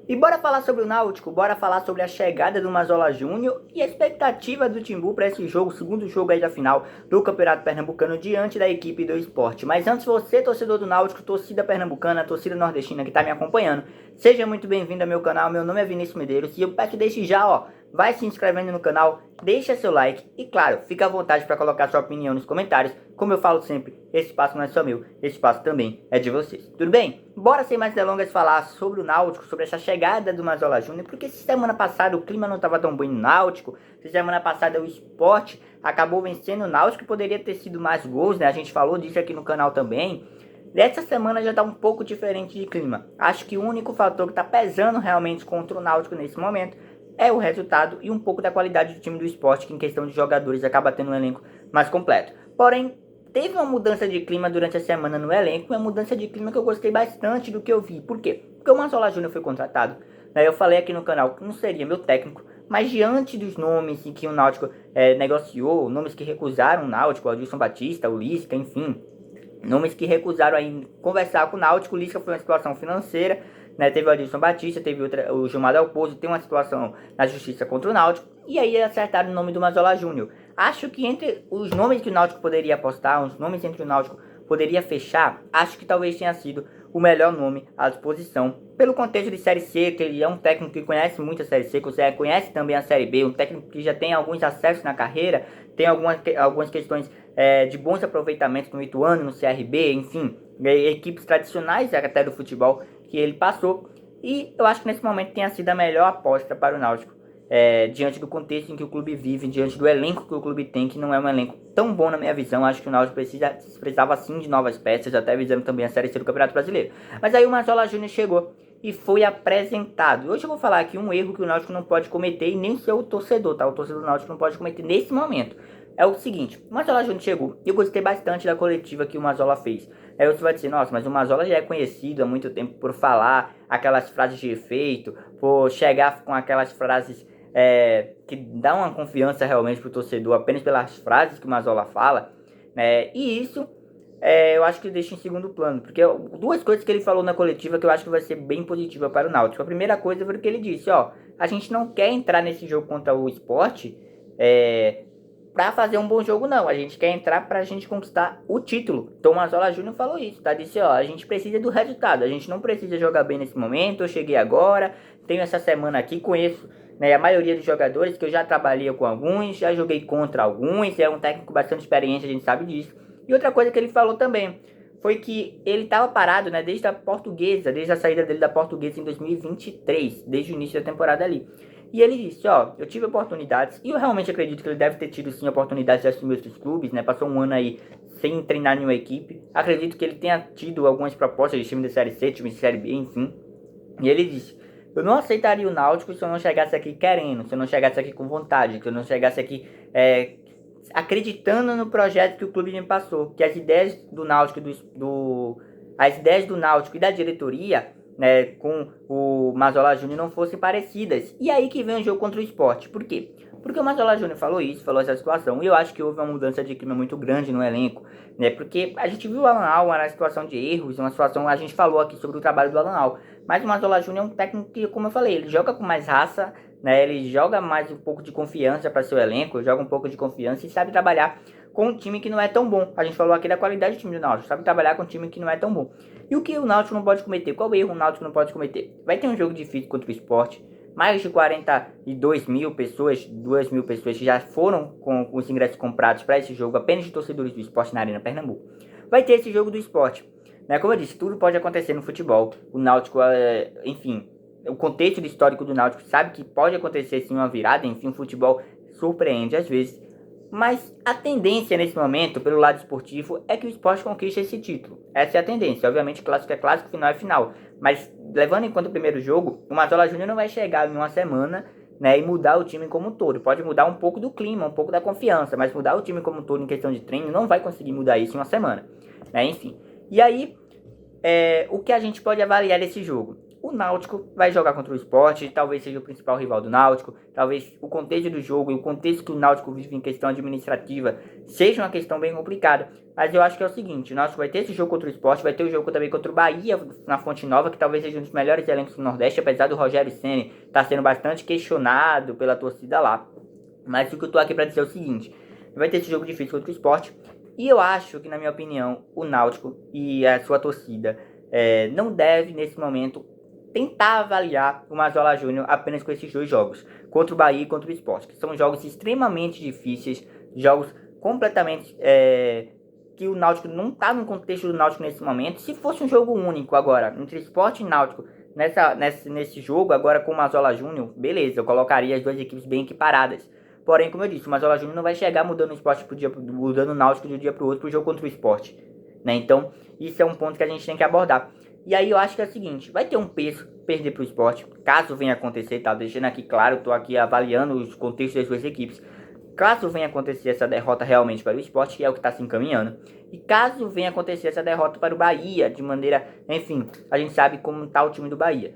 E bora falar sobre o Náutico, bora falar sobre a chegada do Mazola Júnior e a expectativa do Timbu para esse jogo, segundo jogo aí da final do Campeonato Pernambucano diante da equipe do Sport. Mas antes, você, torcedor do Náutico, torcida pernambucana, torcida nordestina que está me acompanhando, seja muito bem-vindo ao meu canal. Meu nome é Vinícius Medeiros e eu peço que deixe já, vai se inscrevendo no canal, deixa seu like e, claro, fica à vontade para colocar sua opinião nos comentários. Como eu falo sempre, esse espaço não é só meu, esse espaço também é de vocês. Tudo bem? Bora sem mais delongas falar sobre o Náutico, sobre essa chegada do Mazola Júnior, porque semana passada o clima não estava tão bom no Náutico, semana passada o Sport acabou vencendo o Náutico, poderia ter sido mais gols, né? A gente falou disso aqui no canal também. Dessa semana já está um pouco diferente de clima. Acho que o único fator que está pesando realmente contra o Náutico nesse momento é o resultado e um pouco da qualidade do time do Sport, que em questão de jogadores acaba tendo um elenco mais completo. Porém, teve uma mudança de clima durante a semana no elenco, uma mudança de clima que eu gostei bastante do que eu vi. Por quê? Porque o Mazola Júnior foi contratado, né? Eu falei aqui no canal que não seria meu técnico, mas diante dos nomes em que o Náutico negociou, nomes que recusaram o Náutico, o Adilson Batista, o Lisca, enfim, nomes que recusaram aí conversar com o Náutico. O Lisca foi uma situação financeira, né? Teve o Adilson Batista, teve o Gilmar Dalpozo, tem uma situação na justiça contra o Náutico, e aí acertaram o nome do Mazola Júnior. Acho que entre os nomes que o Náutico poderia apostar, os nomes entre o Náutico poderia fechar, acho que talvez tenha sido o melhor nome à disposição. Pelo contexto de Série C, que ele é um técnico que conhece muito a Série C, que conhece também a Série B, um técnico que já tem alguns acessos na carreira, tem algumas questões de bons aproveitamentos no Ituano, no CRB, enfim, equipes tradicionais até do futebol que ele passou. E eu acho que nesse momento tenha sido a melhor aposta para o Náutico, diante do contexto em que o clube vive, diante do elenco que o clube tem, que não é um elenco tão bom na minha visão. Acho que o Náutico precisava sim de novas peças, até visando também a Série C do Campeonato Brasileiro. Mas aí o Mazola Júnior chegou e foi apresentado. Hoje eu vou falar aqui um erro que o Náutico não pode cometer, e nem o seu torcedor, tá? O torcedor do Náutico não pode cometer nesse momento. É o seguinte, o Mazola Júnior chegou, e eu gostei bastante da coletiva que o Mazola fez. Aí você vai dizer, nossa, mas o Mazola já é conhecido há muito tempo por falar aquelas frases de efeito, por chegar com aquelas frases que dão uma confiança realmente pro torcedor apenas pelas frases que o Mazola fala, né? E isso eu acho que deixa em segundo plano, porque duas coisas que ele falou na coletiva que eu acho que vai ser bem positiva para o Náutico. A primeira coisa foi o que ele disse, a gente não quer entrar nesse jogo contra o Sport pra fazer um bom jogo, não. A gente quer entrar pra gente conquistar o título. Então o Mazola Júnior falou isso, tá? Disse, a gente precisa do resultado. A gente não precisa jogar bem nesse momento. Eu cheguei agora, tenho essa semana aqui, conheço, né, a maioria dos jogadores, que eu já trabalhei com alguns, já joguei contra alguns. É um técnico bastante experiente, a gente sabe disso. E outra coisa que ele falou também foi que ele estava parado, né, desde a Portuguesa, desde a saída dele da Portuguesa em 2023, desde o início da temporada ali. E ele disse, eu tive oportunidades, e eu realmente acredito que ele deve ter tido sim oportunidades de assumir outros clubes, né? Passou um ano aí sem treinar nenhuma equipe. Acredito que ele tenha tido algumas propostas de time de Série C, time de Série B, enfim. E ele disse, eu não aceitaria o Náutico se eu não chegasse aqui querendo, se eu não chegasse aqui com vontade, se eu não chegasse aqui acreditando no projeto que o clube me passou, que as ideias do Náutico, as ideias do Náutico e da diretoria, né, com o Mazola Júnior não fossem parecidas. E aí que vem o jogo contra o Sport. Por quê? Porque o Mazola Júnior falou isso, falou essa situação, e eu acho que houve uma mudança de clima muito grande no elenco, né? Porque a gente viu o Alan Al na situação de erros, uma situação, a gente falou aqui sobre o trabalho do Alan Al, mas o Mazola Júnior é um técnico que, como eu falei, ele joga com mais raça, né? Ele joga mais um pouco de confiança para seu elenco, joga um pouco de confiança e sabe trabalhar com um time que não é tão bom. A gente falou aqui da qualidade do time do Náutico, sabe trabalhar com um time que não é tão bom. E o que o Náutico não pode cometer? Qual erro o Náutico não pode cometer? Vai ter um jogo difícil contra o Sport. Mais de 42 mil pessoas, 2 mil pessoas que já foram com os ingressos comprados para esse jogo, apenas de torcedores do Sport na Arena Pernambuco. Vai ter esse jogo do Sport, né? Como eu disse, tudo pode acontecer no futebol. O Náutico, enfim, o contexto histórico do Náutico sabe que pode acontecer sim uma virada. Enfim, o futebol surpreende às vezes. Mas a tendência nesse momento, pelo lado esportivo, é que o Sport conquiste esse título. Essa é a tendência. Obviamente, clássico é clássico, final é final. Mas, levando em conta o primeiro jogo, o Mazola Júnior não vai chegar em uma semana, né, e mudar o time como um todo. Pode mudar um pouco do clima, um pouco da confiança, mas mudar o time como um todo em questão de treino não vai conseguir mudar isso em uma semana, né? Enfim. E aí, o que a gente pode avaliar desse jogo? o Náutico vai jogar contra o Sport, talvez seja o principal rival do Náutico, talvez o contexto do jogo e o contexto que o Náutico vive em questão administrativa seja uma questão bem complicada. Mas eu acho que é o seguinte, o Náutico vai ter esse jogo contra o Sport, vai ter o jogo também contra o Bahia na Fonte Nova, que talvez seja um dos melhores elencos do Nordeste, apesar do Rogério Ceni estar sendo bastante questionado pela torcida lá. Mas o que eu tô aqui para dizer é o seguinte, vai ter esse jogo difícil contra o Sport, e eu acho que, na minha opinião, o Náutico e a sua torcida não deve, nesse momento, tentar avaliar o Mazola Júnior apenas com esses dois jogos, contra o Bahia e contra o Sport, que são jogos extremamente difíceis, jogos completamente que o Náutico não está no contexto do Náutico nesse momento. Se fosse um jogo único agora, entre Sport e Náutico, nesse jogo agora com o Mazola Júnior, beleza, eu colocaria as duas equipes bem equiparadas. Porém, como eu disse, o Mazola Júnior não vai chegar mudando o Sport mudando o Náutico de um dia para o outro pro jogo contra o Sport, né? Então, isso é um ponto que a gente tem que abordar. E aí eu acho que é o seguinte, vai ter um peso perder pro Sport, caso venha acontecer, tá? Deixando aqui claro, tô aqui avaliando os contextos das duas equipes. Caso venha acontecer essa derrota realmente para o Sport, que é o que está se encaminhando, e caso venha acontecer essa derrota para o Bahia, de maneira, enfim, a gente sabe como está o time do Bahia.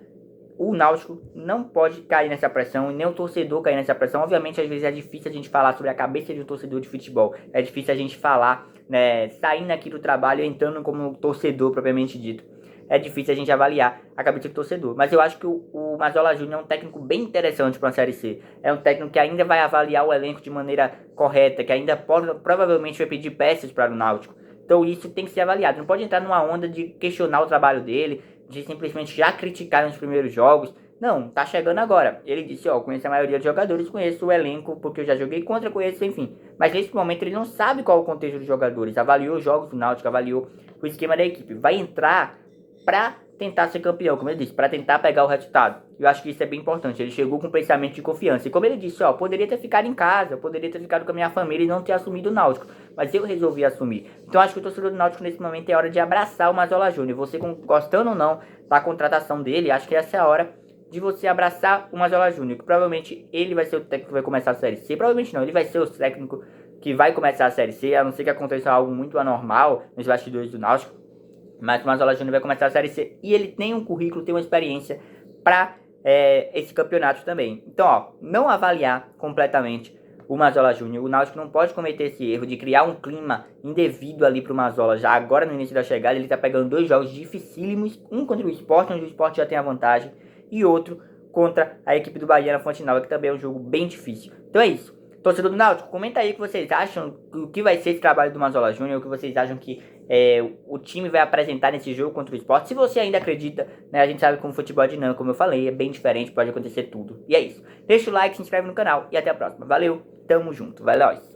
O Náutico não pode cair nessa pressão, e nem o torcedor cair nessa pressão. Obviamente, às vezes é difícil a gente falar sobre a cabeça de um torcedor de futebol. É difícil a gente falar, né, saindo aqui do trabalho e entrando como torcedor propriamente dito. É difícil a gente avaliar a cabeça do torcedor. Mas eu acho que o Mazola Júnior é um técnico bem interessante para a Série C. É um técnico que ainda vai avaliar o elenco de maneira correta, que ainda provavelmente vai pedir peças para o Náutico. Então isso tem que ser avaliado. Não pode entrar numa onda de questionar o trabalho dele, de simplesmente já criticar nos primeiros jogos. Não, tá chegando agora. Ele disse, ó, conheço a maioria dos jogadores, conheço o elenco, porque eu já joguei contra, conheço, enfim. Mas nesse momento ele não sabe qual é o contexto dos jogadores. Avaliou os jogos do Náutico, avaliou o esquema da equipe. Vai entrar para tentar ser campeão, como ele disse, para tentar pegar o resultado. Eu acho que isso é bem importante. Ele chegou com um pensamento de confiança. E como ele disse, ó, poderia ter ficado em casa, poderia ter ficado com a minha família e não ter assumido o Náutico. Mas eu resolvi assumir. Então acho que o torcedor do Náutico nesse momento é hora de abraçar o Mazola Júnior. Você gostando ou não da contratação dele, acho que essa é a hora de você abraçar o Mazola Júnior. Que provavelmente ele vai ser o técnico que vai começar a Série C. Provavelmente não, ele vai ser o técnico que vai começar a Série C, a não ser que aconteça algo muito anormal nos bastidores do Náutico. Mas o Mazola Júnior vai começar a Série C e ele tem um currículo, tem uma experiência para esse campeonato também. Então, ó, não avaliar completamente o Mazola Júnior. O Náutico não pode cometer esse erro de criar um clima indevido ali pro Mazola. Já agora no início da chegada ele tá pegando dois jogos dificílimos, um contra o Sport, onde o Sport já tem a vantagem, e outro contra a equipe do Bahia na Fonte Nova, que também é um jogo bem difícil. Então é isso. Torcedor do Náutico, comenta aí o que vocês acham, o que vai ser esse trabalho do Mazola Júnior, o que vocês acham que o time vai apresentar nesse jogo contra o Sport. Se você ainda acredita, né, a gente sabe como o futebol é dinâmico, como eu falei, é bem diferente, pode acontecer tudo. E é isso. Deixa o like, se inscreve no canal e até a próxima. Valeu, tamo junto, valeu!